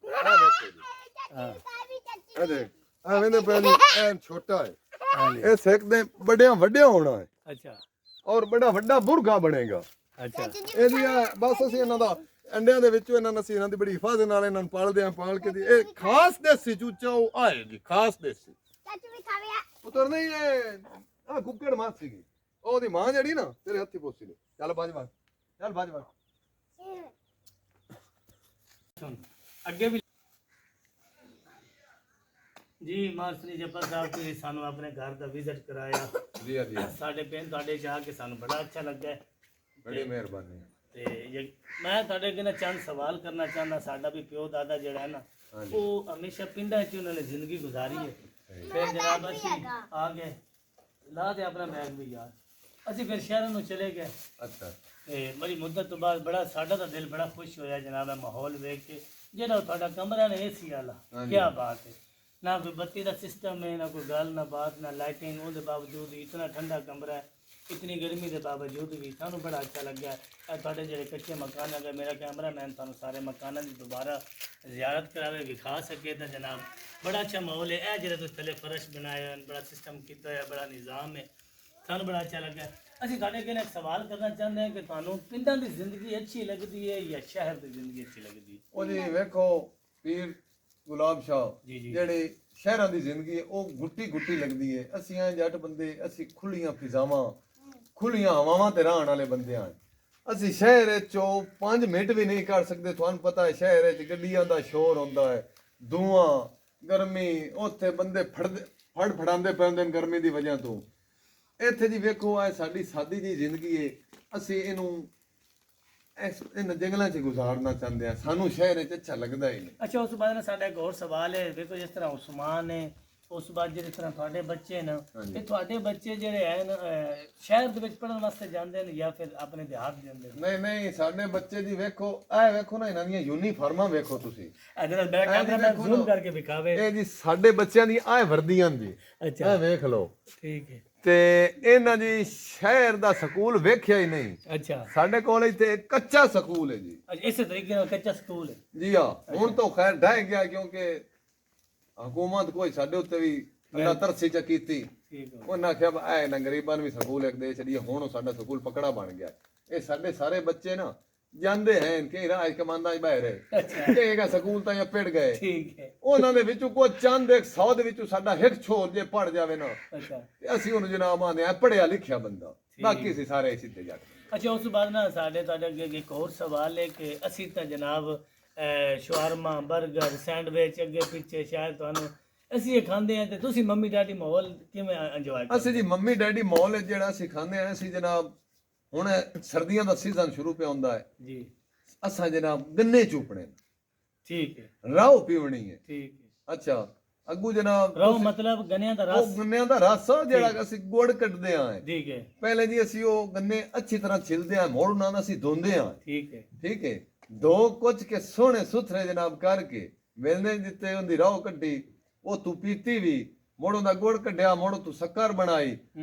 Speaker 4: ਆ ਵੇਖੋ ਜੀ,
Speaker 1: ਹਾਂ
Speaker 4: ਇਹ ਦੇਖ ਆ ਵੇਂਦੇ ਪਿਆ ਜੀ, ਇਹ ਛੋਟਾ ਹੈ,
Speaker 1: ਹਾਂਜੀ
Speaker 4: ਇਹ ਸਿੱਖਦੇ ਵੱਡਿਆਂ ਵੱਡਿਆਂ ਹੋਣਾ ਹੈ
Speaker 1: ਅੱਛਾ
Speaker 4: ਔਰ ਬੜਾ ਵੱਡਾ ਮੁਰਗਾ ਬਣੇਗਾ।
Speaker 1: ਅੱਛਾ
Speaker 4: ਇਹਦੀ ਬਸ ਅਸੀਂ ਇਹਨਾਂ ਦਾ ਅੰਡਿਆਂ ਦੇ ਵਿੱਚੋਂ ਇਹਨਾਂ ਨੂੰ ਅਸੀਂ ਇਹਨਾਂ ਦੀ ਬੜੀ ਹਿਫਾਜ਼ਤ ਨਾਲ ਇਹਨਾਂ ਨੂੰ ਪਾਲਦੇ ਆਂ। ਪਾਲ ਕੇ ਦੀ ਇਹ ਖਾਸ ਦੇਸੀ ਚੂਚਾ ਉਹ ਆਏ ਜੀ, ਖਾਸ ਦੇਸੀ
Speaker 2: ਚਾਚੂ ਵੀ ਖਾਵੇ
Speaker 4: ਪੁੱਤਰ ਨਹੀਂ। ਇਹ ਆ ਕੁੱਕੜ ਮਾਂ ਸੀਗੀ, ਉਹਦੀ ਮਾਂ ਜਿਹੜੀ ਨਾ ਤੇਰੇ ਹੱਥੀ ਪੋਸੀ ਨੇ। ਚੱਲ ਬਾਜਵਾ, ਚੱਲ ਬਾਜਵਾ।
Speaker 1: ਅੱਗੇ ਵੀ ਜੀ ਮਾਸਟਰੀ ਜੱਪਾ ਸਾਹਿਬ ਤੁਸੀਂ ਸਾਨੂੰ ਆਪਣੇ ਘਰ ਦਾ ਵਿਜ਼ਿਟ ਕਰਾਇਆ।
Speaker 4: ਜੀ ਜੀ,
Speaker 1: ਸਾਡੇ ਪਿੰਡ ਤੁਹਾਡੇ ਜਾ ਕੇ ਸਾਨੂੰ ਬੜਾ ਅੱਛਾ ਲੱਗਾ
Speaker 4: ਬੜੀ ਮਿਹਰਬਾਨੀ।
Speaker 1: ਤੇ ਮੈਂ ਤੁਹਾਡੇ ਅੱਗੇ ਚੰਦ ਸਵਾਲ ਕਰਨਾ ਚਾਹੁੰਦਾ। ਸਾਡਾ ਵੀ ਪਿਓ ਦਾਦਾ ਜਿਹੜਾ ਹੈ ਨਾ, ਉਹ ਹਮੇਸ਼ਾ ਪਿੰਡਾਂ 'ਚ ਉਹਨਾਂ ਨੇ ਜ਼ਿੰਦਗੀ ਗੁਜ਼ਾਰੀ ਹੈ। ਫਿਰ ਜਨਾਬ ਅਸੀਂ ਆ ਗਏ, ਲਾ ਦੇ ਆਪਣਾ ਬੈਗ ਵੀ ਯਾਰ, ਅਸੀਂ ਫਿਰ ਸ਼ਹਿਰਾਂ ਨੂੰ ਚਲੇ ਗਏ।
Speaker 4: ਅੱਛਾ।
Speaker 1: ਤੇ ਬੜੀ ਮੁੱਦਤ ਤੋਂ ਬਾਅਦ ਬੜਾ ਸਾਡਾ ਤਾਂ ਦਿਲ ਬੜਾ ਖੁਸ਼ ਹੋਇਆ ਜਨਾਬ ਇਹ ਮਾਹੌਲ ਵੇਖ ਕੇ। ਜਿਹੜਾ ਤੁਹਾਡਾ ਕਮਰਾ ਨੇ ਏਸੀ ਵਾਲਾ, ਕੀ ਬਾਤ ਹੈ। ਨਾ कोई बत्ती का सिस्टम है, ना कोई गल ना बात, ना लाइटिंग। उसके बावजूद इतना ठंडा कमरा है, इतनी गर्मी के बावजूद भी सानू बड़ा अच्छा लगा। थोड़े जो कच्चे मकान अगर मेरा कैमरा मैन थानू सारे मकानों की दोबारा जियारत करावे विखा सके तो जनाब बड़ा अच्छा माहौल है। यह जो थले फर्श बनाए बड़ा सिस्टम किया है, बड़ा निज़ाम है, सानू बड़ा अच्छा लगा। ਅਸੀਂ ਤੁਹਾਡੇ ਅੱਗੇ ਇੱਕ ਸਵਾਲ ਕਰਨਾ ਚਾਹੁੰਦੇ ਹਾਂ ਕਿ ਤੁਹਾਨੂੰ ਪਿੰਡਾਂ ਦੀ ਜ਼ਿੰਦਗੀ ਅੱਛੀ ਲੱਗਦੀ ਹੈ ਜਾਂ ਸ਼ਹਿਰ ਦੀ ਜ਼ਿੰਦਗੀ ਅੱਛੀ ਲੱਗਦੀ ਹੈ?
Speaker 4: ਉਹਦੀ ਵੇਖੋ ਪੀਰ ਗੁਲਾਬ ਸ਼ਾਹ,
Speaker 1: ਜੀ ਜੀ
Speaker 4: ਜਿਹੜੇ ਸ਼ਹਿਰਾਂ ਦੀ ਜ਼ਿੰਦਗੀ ਹੈ ਉਹ ਗੁੱਟੀ ਗੁੱਟੀ ਲੱਗਦੀ ਹੈ। ਅਸੀਂ ਆ ਜੱਟ ਬੰਦੇ, ਅਸੀਂ ਖੁੱਲੀਆਂ ਫਿਜ਼ਾਵਾਂ ਖੁੱਲੀਆਂ ਹਵਾਵਾਂ ਤੇ ਰਹਿਣ ਵਾਲੇ ਬੰਦੇ ਹਾਂ। ਅਸੀਂ ਸ਼ਹਿਰ ਵਿੱਚੋਂ 5 ਮਿੰਟ ਵੀ ਨਹੀਂ ਕੱਢ ਸਕਦੇ। ਤੁਹਾਨੂੰ ਪਤਾ ਹੈ ਸ਼ਹਿਰ ਵਿੱਚ ਗੱਡੀਆਂ ਦਾ ਸ਼ੋਰ ਹੁੰਦਾ ਹੈ, ਧੂਆਂ, ਗਰਮੀ, ਉੱਥੇ ਬੰਦੇ ਫੜਾਉਂਦੇ ਪੈਂਦੇ ਨੇ ਗਰਮੀ ਦੀ ਵਜ੍ਹਾ ਤੋਂ। ਇੱਥੇ ਜੀ ਵੇਖੋ ਆ ਸਾਡੀ ਸਾਦੀ ਜੀ ਜ਼ਿੰਦਗੀ ਹੈ, ਅਸੀਂ ਇਹਨੂੰ ਇਹਨਾਂ ਜੰਗਲਾਂ 'ਚ ਗੁਜ਼ਾਰਨਾ ਚਾਹੁੰਦੇ ਹਾਂ। ਸਾਨੂੰ ਸ਼ਹਿਰ ਵਿੱਚ ਅੱਛਾ ਲੱਗਦਾ ਹੀ ਨਹੀਂ।
Speaker 1: ਅੱਛਾ, ਉਸ ਤੋਂ ਬਾਅਦ ਨਾ ਸਾਡਾ ਇੱਕ ਹੋਰ ਸਵਾਲ ਹੈ। ਦੇਖੋ ਜਿਸ ਤਰ੍ਹਾਂ ਉਸਮਾਨ ਹੈ, ਉਸ ਤੋਂ ਬਾਅਦ ਜਿਸ ਤਰ੍ਹਾਂ ਤੁਹਾਡੇ ਬੱਚੇ ਨੇ, ਇਹ ਤੁਹਾਡੇ ਬੱਚੇ ਜਿਹੜੇ ਹਨ ਸ਼ਹਿਰ ਦੇ ਵਿੱਚ ਪੜ੍ਹਨ ਵਾਸਤੇ ਜਾਂਦੇ ਨੇ ਜਾਂ ਫਿਰ ਆਪਣੇ ਦਿਹਾਤ ਜਾਂਦੇ ਨੇ?
Speaker 4: ਨਹੀਂ ਨਹੀਂ, ਸਾਡੇ ਬੱਚੇ ਜੀ ਵੇਖੋ ਇਹ ਵੇਖੋ ਨਾ, ਇਹਨਾਂ ਦੀਆਂ ਯੂਨੀਫਾਰਮਾਂ ਵੇਖੋ ਤੁਸੀਂ।
Speaker 1: ਅਦਰ ਬੈਕ ਕੈਮਰਾ ਮੈਂ ਜ਼ੂਮ ਕਰਕੇ ਵਿਖਾਵੇ।
Speaker 4: ਇਹ ਜੀ ਸਾਡੇ ਬੱਚਿਆਂ ਦੀ ਆਹ ਵਰਦੀਆਂ ਜੀ,
Speaker 1: ਅੱਛਾ
Speaker 4: ਇਹ ਵੇਖ ਲਓ।
Speaker 1: ਠੀਕ ਹੈ।
Speaker 4: ਤੇ ਇਹਨਾਂ ਜੀ ਸ਼ਹਿਰ ਦਾ ਸਕੂਲ ਵੇਖਿਆ ਹੀ ਨਹੀਂ।
Speaker 1: ਅੱਛਾ,
Speaker 4: ਸਾਡੇ ਕੋਲ ਇੱਥੇ ਕੱਚਾ ਸਕੂਲ ਹੈ ਜੀ।
Speaker 1: ਅੱਛਾ, ਇਸੇ ਤਰੀਕੇ ਨਾਲ ਕੱਚਾ ਸਕੂਲ ਹੈ
Speaker 4: ਜੀ ਹਾਂ, ਹੁਣ ਤਾਂ ਖੈਰ ਢਹਿ ਗਿਆ ਕਿਉਂਕਿ ਹਕੂਮਤ ਕੋਈ ਸਾਡੇ ਉੱਤੇ ਵੀ ਅੱਲਾ ਤਰਸੀ ਚ ਕੀਤੀ।
Speaker 1: ਠੀਕ ਹੈ।
Speaker 4: ਉਹਨਾਂ ਆਖਿਆ ਐ ਨਾ ਗਰੀਬਾਂ ਨੂੰ ਵੀ ਸਕੂਲ ਇੱਕ ਦੇ ਛੜੀਏ। ਹੁਣ ਉਹ ਸਾਡਾ ਸਕੂਲ ਪਕੜਾ ਬਣ ਗਿਆ। ਇਹ ਸਾਡੇ ਸਾਰੇ ਬੱਚੇ ਨਾ ਜਾਂਦੇ ਹਨ ਕਈ ਰਾਜ ਕਮਾਂਦਾ ਬਾਹਰ ਹੈ ਕਹੇਗਾ ਸਕੂਲ ਤਾਂ ਜਾਂ ਪੜ ਗਏ
Speaker 1: ਠੀਕ ਹੈ
Speaker 4: ਉਹਨਾਂ ਦੇ ਵਿੱਚੋਂ ਕੋਈ ਚੰਦ 100 ਦੇ ਵਿੱਚੋਂ ਸਾਡਾ ਇੱਕ ਛੋਰ ਜੇ ਪੜ ਜਾਵੇ ਨਾ
Speaker 1: ਅੱਛਾ
Speaker 4: ਤੇ ਅਸੀਂ ਉਹਨੂੰ ਜਨਾਬ ਆਂਦੇ ਆ ਪੜਿਆ ਲਿਖਿਆ ਬੰਦਾ ਬਾਕੀ ਅਸੀਂ ਸਾਰੇ ਸਿੱਧੇ ਜੱਟ
Speaker 1: ਅੱਛਾ ਉਸ ਤੋਂ ਬਾਅਦ ਨਾ ਸਾਡੇ ਤੁਹਾਡੇ ਅੱਗੇ ਇੱਕ ਹੋਰ ਸਵਾਲ ਹੈ ਕਿ ਅਸੀਂ ਤਾਂ ਜਨਾਬ ਸ਼ਵਾਰਮਾ 버ਗਰ ਸੈਂਡਵਿਚ ਅੱਗੇ ਪਿੱਛੇ ਸ਼ਾਇਦ ਤੁਹਾਨੂੰ ਅਸੀਂ ਇਹ ਖਾਂਦੇ ਆ ਤੇ ਤੁਸੀਂ ਮੰਮੀ ਡੈਡੀ ਮਾਹੌਲ ਕਿਵੇਂ ਇੰਜੋਏ ਕਰਦੇ
Speaker 4: ਅਸੀਂ ਜੀ ਮੰਮੀ ਡੈਡੀ ਮਾਹੌਲ ਜਿਹੜਾ ਅਸੀਂ ਖਾਂਦੇ ਆ ਅਸੀਂ ਜਨਾਬ ਹੁਣ ਸਰਦੀਆਂ ਦਾ ਸੀਜ਼ਨ ਸ਼ੁਰੂ ਪਿਆ ਹੁੰਦਾ ਹੈ
Speaker 1: ਜੀ
Speaker 4: ਅਸਾਂ ਜਨਾਬ ਗੰਨੇ ਚੂਪਣੇ
Speaker 1: ਠੀਕ ਹੈ
Speaker 4: ਰਾਓ ਪੀਵਣੀ ਹੈ
Speaker 1: ਠੀਕ ਹੈ
Speaker 4: ਅੱਛਾ ਅੱਗੂ ਜਨਾਬ
Speaker 1: ਰੋ ਮਤਲਬ ਗੰਨਿਆਂ ਦਾ
Speaker 4: ਉਹ
Speaker 1: ਰਸ
Speaker 4: ਗੰਨਿਆਂ ਦਾ ਰਸ ਆ ਜਿਹੜਾ ਅਸੀਂ ਗੁੜ ਕੱਢਦੇ ਆਂ
Speaker 1: ਠੀਕ ਹੈ
Speaker 4: ਪਹਿਲੇ ਜੀ ਅਸੀਂ ਉਹ ਗੰਨੇ ਅੱਛੀ ਤਰ੍ਹਾਂ ਛਿਲਦੇ ਆਂ ਮੋੜ ਨਾਲ ਅਸੀਂ ਧੋਂਦੇ ਆਂ
Speaker 1: ਠੀਕ ਹੈ
Speaker 4: ਠੀਕ ਹੈ ਦੋ ਕੁਝ ਕੇ ਸੋਹਣੇ ਸੁਥਰੇ ਜਨਾਬ ਕਰਕੇ ਮਿਲਨੇ ਦਿੱਤੇ ਉਹਦੀ ਰਾਹ ਕੱਢੀ ਉਹ ਤੂੰ ਪੀਤੀ ਵੀ ਮੋੜੋਂ ਦਾ ਗੁੜ ਕੱਢਿਆ ਮੋੜੋਂ ਤੂੰ ਸ਼ੱਕਰ ਬਣਾਈ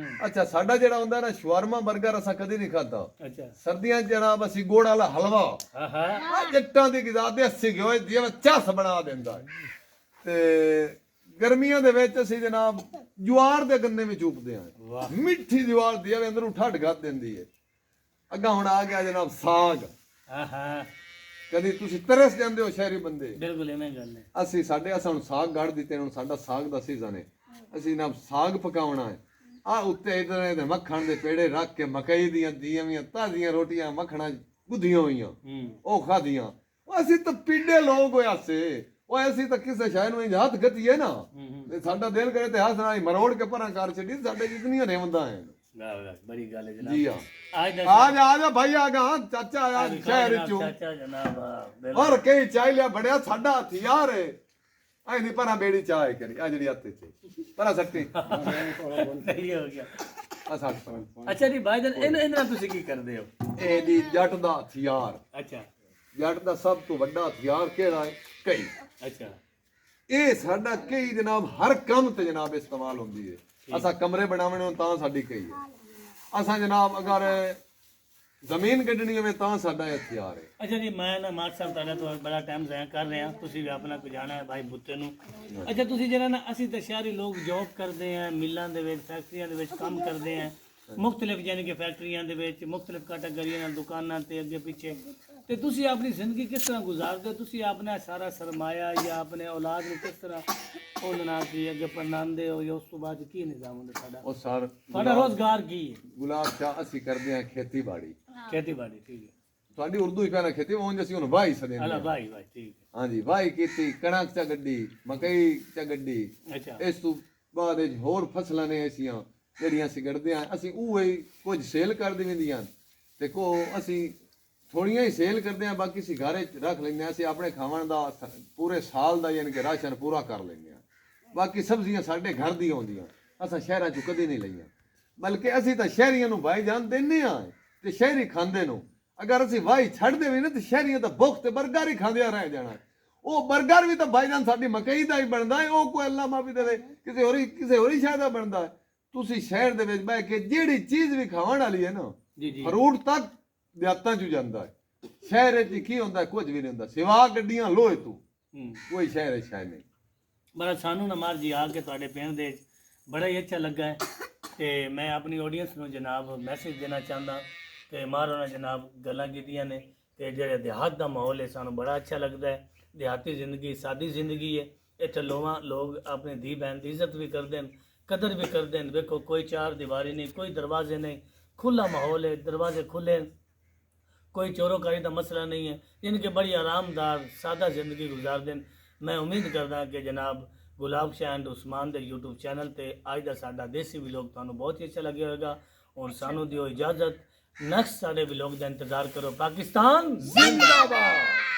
Speaker 4: ਅੱਛਾ ਸਾਡਾ ਜਿਹੜਾ ਹੁੰਦਾ ਨਾ ਸ਼ਵਾਰਮਾ 버ਗਰ ਅਸਾਂ ਕਦੀ ਨਹੀਂ ਖਾਦਾ
Speaker 1: ਅੱਛਾ
Speaker 4: ਸਰਦੀਆਂ 'ਚ ਜਨਾਬ ਅਸੀਂ ਗੁੜ ਵਾਲਾ ਹਲਵਾ
Speaker 1: ਆਹਾ
Speaker 4: ਆ ਜੱਟਾਂ ਦੀ ਗਿਜ਼ਾ ਦੇਸੀ ਘਿਓ ਜਿਵੇਂ ਚੱਸ ਬਣਾ ਦਿੰਦਾ ਹੈ। ਤੇ ਗਰਮੀਆਂ ਦੇ ਵਿੱਚ ਅਸੀਂ ਜਨਾਬ ਜਵਾਰ ਦੇ ਗੰਨੇ ਵਿੱਚ ਉਪਦੇ ਆਂ
Speaker 1: ਵਾਹ
Speaker 4: ਮਿੱਠੀ ਜਵਾਰ ਦੀ ਆ ਅੰਦਰੋਂ ਠੱਡ ਗੱਦ ਦਿੰਦੀ ਹੈ ਅੱਗਾ ਹੁਣ ਆ ਗਿਆ ਜਨਾਬ ਸਾਗ
Speaker 1: ਆਹਾ
Speaker 4: ਕਦੀ ਤੁਸੀਂ ਤਰਸ ਜਾਂਦੇ ਹੋ ਸ਼ਹਿਰੀ ਬੰਦੇ
Speaker 1: ਬਿਲਕੁਲ ਐਵੇਂ ਗੱਲ ਹੈ
Speaker 4: ਅਸੀਂ ਸਾਡੇ ਅਸਾਂ ਹੁਣ ਸਾਗ ਗੜ ਦਿੱਤੇ ਹੁਣ ਸਾਡਾ ਸਾਗ ਦਾ ਸੀਜ਼ਨ ਹੈ ਅਸੀਂ ਨਾ ਸਾਗ ਪਕਾਉਣਾ ਹੈ ਆ ਉੱਤੇ ਇਧਰ ਇਹਦੇ ਮੱਖਣ ਦੇ ਪੇੜੇ ਰੱਖ ਕੇ ਮਕਈ ਦੀਆਂ ਦੀਵੀਆਂ ਤਾਜ਼ੀਆਂ ਰੋਟੀਆਂ ਮੱਖਣਾ ਗੁੱਧੀਆਂ ਹੋਈਆਂ ਉਹ ਖਾਧੀਆਂ ਉਹ ਅਸੀਂ ਤਾਂ ਪੀੜੇ ਲੋਕ ਹੋਇਆ ਸੇ ਉਹ ਅਸੀਂ ਤਾਂ ਕਿਸੇ ਸ਼ਾਇ ਨੂੰ ਹੱਥ ਗਤੀਏ ਨਾ ਤੇ ਸਾਡਾ ਦਿਲ ਕਰੇ ਤੇ ਹੱਥ ਨਾਲ ਹੀ ਮਰੋੜ ਕੇ ਪਰਾਂ ਕਰ ਛੱਡੀ ਸਾਡੇ ਜਿਤਨੀਆਂ ਰੇਵੰਦਾ ਹੈ
Speaker 1: ਬੜੀ ਗੱਲ ਹੈ ਜਨਾਬ
Speaker 4: ਜੀ ਆ
Speaker 1: ਅੱਜ
Speaker 4: ਆ ਜਾ ਭਾਈ ਆ ਗਾ ਚਾਚਾ ਆ ਸ਼ਹਿਰ ਚੋਂ
Speaker 1: ਚਾਚਾ ਜਨਾਬ
Speaker 4: ਔਰ ਕਈ ਚਾਹ ਲਿਆ ਬੜਿਆ ਸਾਡਾ ਹਥਿਆਰ ਹੈ ਐ ਨਹੀਂ ਪਰਾਂ ਬੇੜੀ ਚਾਹ ਹੈ ਕਰੀ ਆ ਜਿਹੜੀ ਹੱਥੇ ਚ ਪਰਾਂ ਸੱਟੀ
Speaker 1: ਸਹੀ ਹੋ ਗਿਆ
Speaker 4: ਆ ਸੱਟ ਪਰਾਂ
Speaker 1: ਅੱਛਾ ਜੀ ਭਾਈ ਜਾਨ ਇਹਨਾਂ ਤੁਸੀਂ ਕੀ ਕਰਦੇ ਹੋ
Speaker 4: ਇਹ ਦੀ ਜੱਟ ਦਾ ਹਥਿਆਰ
Speaker 1: ਅੱਛਾ
Speaker 4: ਜੱਟ ਦਾ ਸਭ ਤੋਂ ਵੱਡਾ ਹਥਿਆਰ ਕਿਹੜਾ ਹੈ ਕਈ
Speaker 1: ਅੱਛਾ
Speaker 4: ਇਹ ਸਾਡਾ ਕਈ ਜਨਾਬ ਹਰ ਕੰਮ ਤੇ ਜਨਾਬ ਇਸਤੇਮਾਲ ਹੁੰਦੀ ਹੈ ਅਸਾਂ ਕਮਰੇ ਬਣਾਉਣੇ ਹੋਣ ਤਾਂ ਸਾਡੀ ਕਈ ਹੈ ਅਸਾਂ ਜਨਾਬ ਅਗਰ ਜ਼ਮੀਨ ਕੱਢਣੀ ਹੋਵੇ ਤਾਂ ਸਾਡਾ ਇਹ ਹਥਿਆਰ ਹੈ
Speaker 1: ਅੱਛਾ ਜੀ ਮੈਂ ਨਾ ਮਾਰ ਸਾਹਿਬ ਤੁਹਾਡਾ ਤੋਂ ਬੜਾ ਟਾਈਮ ਜ਼ਾਇਆ ਕਰ ਰਿਹਾ ਤੁਸੀਂ ਵੀ ਆਪਣਾ ਕੋ ਜਾਣਾ ਹੈ ਭਾਈ ਬੁੱਤੇ ਨੂੰ ਅੱਛਾ ਤੁਸੀਂ ਜਿਹੜਾ ਨਾ ਅਸੀਂ ਤਾਂ ਸ਼ਹਿਰੀ ਲੋਕ ਜੌਬ ਕਰਦੇ ਆ ਮਿੱਲਾਂ ਦੇ ਵਿੱਚ ਫੈਕਟਰੀਆਂ ਦੇ ਵਿੱਚ ਕੰਮ ਕਰਦੇ ਆ ਮੁxtਲਿਫ ਯਾਨੀ ਕਿ ਫੈਕਟਰੀਆਂ ਦੇ ਵਿੱਚ ਮੁxtਲਿਫ ਕੈਟਾਗਰੀਆਂ ਨਾਲ ਦੁਕਾਨਾਂ ਤੇ ਅੱਗੇ ਪਿੱਛੇ ਤੇ ਤੁਸੀਂ ਆਪਣੀ ਜ਼ਿੰਦਗੀ ਕਿਸ ਤਰ੍ਹਾਂ ਗੁਜ਼ਾਰਦੇ ਹੋ ਤੁਸੀਂ ਆਪਣਾ ਸਾਰਾ ਸਰਮਾਇਆ ਜਾਂ ਆਪਣੇ ਔਲਾਦ ਨੂੰ ਕਿਸ ਤਰ੍ਹਾਂ ਉਹਨਾਂ ਨਾਲ ਕੀ ਅੱਗੇ ਪੜ੍ਹਾਉਂਦੇ ਹੋ ਜਾਂ ਉਸ ਤੋਂ ਬਾਅਦ ਕੀ ਨਿਜ਼ਾਮ ਹੁੰਦਾ ਸਾਡਾ
Speaker 4: ਉਹ ਸਰ
Speaker 1: ਤੁਹਾਡਾ ਰੋਜ਼ਗਾਰ ਕੀ ਹੈ
Speaker 4: ਗੁਲਾਬ ਸ਼ਾਹ ਅਸੀਂ ਕਰਦੇ ਹਾਂ ਖੇਤੀਬਾੜੀ
Speaker 1: ਖੇਤੀਬਾੜੀ ਠੀਕ ਹੈ
Speaker 4: ਤੁਹਾਡੀ ਉਰਦੂ ਹੀ ਪਹਿਲਾਂ ਖੇਤੀ ਉਂਝ ਅਸੀਂ ਹੁਣ ਵਾਹੀ ਸਦੇ
Speaker 1: ਹਲਾ ਭਾਈ ਭਾਈ ਠੀਕ ਹੈ
Speaker 4: ਹਾਂਜੀ ਵਾਹੀ ਕੀਤੀ ਕਣਕ ਚ ਗੱਡੀ ਮਕਈ ਚ ਗੱਡੀ
Speaker 1: ਅੱਛਾ
Speaker 4: ਇਸ ਤੋਂ ਬਾਅਦ ਵਿੱਚ ਹੋਰ ਫਸਲਾਂ ਨੇ ਐਸੀਆਂ ਜਿਹੜੀਆਂ ਅਸੀਂ ਕੱਢਦੇ ਹਾਂ ਅਸੀਂ ਉਹ ਹੀ ਕੁਝ ਸੇਲ ਕਰ ਦਿੰਦੀਆਂ ਤੇ ਕੋ ਅਸੀਂ ਥੋੜੀਆਂ ਹੀ ਸੇਲ ਕਰਦੇ ਹਾਂ ਬਾਕੀ ਅਸੀਂ ਘਰੇ ਰੱਖ ਲੈਂਦੇ ਹਾਂ ਅਸੀਂ ਆਪਣੇ ਖਾਣ ਦਾ ਪੂਰੇ ਸਾਲ ਦਾ ਯਾਨੀ ਕਿ ਰਾਸ਼ਨ ਪੂਰਾ ਕਰ ਲੈਂਦੇ ਹਾਂ ਬਾਕੀ ਸਬਜ਼ੀਆਂ ਸਾਡੇ ਘਰ ਦੀਆਂ ਆਉਂਦੀਆਂ ਅਸਾਂ ਸ਼ਹਿਰਾਂ 'ਚ ਕਦੇ ਨਹੀਂ ਲਈਆਂ ਬਲਕਿ ਅਸੀਂ ਤਾਂ ਸ਼ਹਿਰੀਆਂ ਨੂੰ ਭਾਈਜਾਨ ਦਿੰਦੇ ਹਾਂ ਤੇ ਸ਼ਹਿਰੀ ਖਾਂਦੇ ਨੂੰ ਅਗਰ ਅਸੀਂ ਵਾਹੀ ਛੱਡ ਦੇਵੇ ਨਾ ਤੇ ਸ਼ਹਿਰੀਆਂ ਤਾਂ ਭੁੱਖ ਤੇ 버ਗਰ ਹੀ ਖਾਂਦਿਆਂ ਰਹਿ ਜਾਣਾ ਉਹ 버ਗਰ ਵੀ ਤਾਂ ਭਾਈਜਾਨ ਸਾਡੀ ਮਕਈ ਦਾ ਹੀ ਬਣਦਾ ਹੈ ਉਹ ਕੋਈ ਅੱਲਾ ਮਾਫੀ ਦੇਵੇ ਕਿਸੇ ਹੋਰੀ ਸ਼ਾਇਦ ਦਾ ਬਣਦਾ ਹੈ ਤੁਸੀਂ ਸ਼ਹਿਰ ਦੇ ਵਿੱਚ ਬਹਿ ਕੇ ਜਿਹੜੀ ਚੀਜ਼ ਵੀ ਖਾਣ ਵਾਲੀ ਹੈ ਨਾ
Speaker 1: ਜੀ ਜੀ
Speaker 4: ਫਰੂਟ ਤੱਕ ਦਿਹਾਤਾਂ 'ਚ ਜਾਂਦਾ ਹੈ ਸ਼ਹਿਰ 'ਚ ਕੀ ਹੁੰਦਾ ਕੁਝ ਵੀ ਨਹੀਂ ਹੁੰਦਾ ਸਿਵਾ ਗੱਡੀਆਂ ਲੋਹੇ ਤੋਂ ਕੋਈ ਸ਼ਹਿਰ ਸ਼ਾਇਦ ਨਹੀਂ
Speaker 1: ਬੜਾ ਸਾਨੂੰ ਨਾ ਮਾਰ ਜੀ ਆ ਕੇ ਤੁਹਾਡੇ ਪਿੰਡ ਦੇ ਬੜਾ ਹੀ ਅੱਛਾ ਲੱਗਾ ਹੈ ਤੇ ਮੈਂ ਆਪਣੀ ਆਡੀਅנס ਨੂੰ ਜਨਾਬ ਮੈਸੇਜ ਦੇਣਾ ਚਾਹੁੰਦਾ ਕਿ ਮਾਰੋ ਨਾ ਜਨਾਬ ਗੱਲਾਂ ਕੀਤੀਆਂ ਨੇ ਤੇ ਜਿਹੜੇ ਦਿਹਾਤ ਦਾ ਮਾਹੌਲ ਹੈ ਸਾਨੂੰ ਬੜਾ ਅੱਛਾ ਲੱਗਦਾ ਹੈ ਦਿਹਾਤੀ ਜ਼ਿੰਦਗੀ ਸਾਦੀ ਜ਼ਿੰਦਗੀ ਹੈ ਇੱਥੇ ਲੋਕ ਆਪਣੇ ਧੀ ਭੈਣ ਦੀ ਇੱਜ਼ਤ ਵੀ ਕਰਦੇ ਨੇ कदर भी करते हैं देखो कोई चार दीवारी नहीं कोई दरवाजे नहीं खुला माहौल है दरवाजे खुले कोई चोरोकारी का मसला नहीं है इनके बड़ी आरामदार सादा ज़िंदगी गुजारते हैं मैं उम्मीद करदा कि जनाब गुलाब शाह एंड उस्मान के यूट्यूब चैनल पर अज का साडा देसी व्लॉग तुहानू बहुत ही अच्छा लगे होगा और सानू दिओ इजाज़त नेक्स्ट साडे व्लॉग का इंतज़ार करो पाकिस्तान
Speaker 4: जिंदाबाद।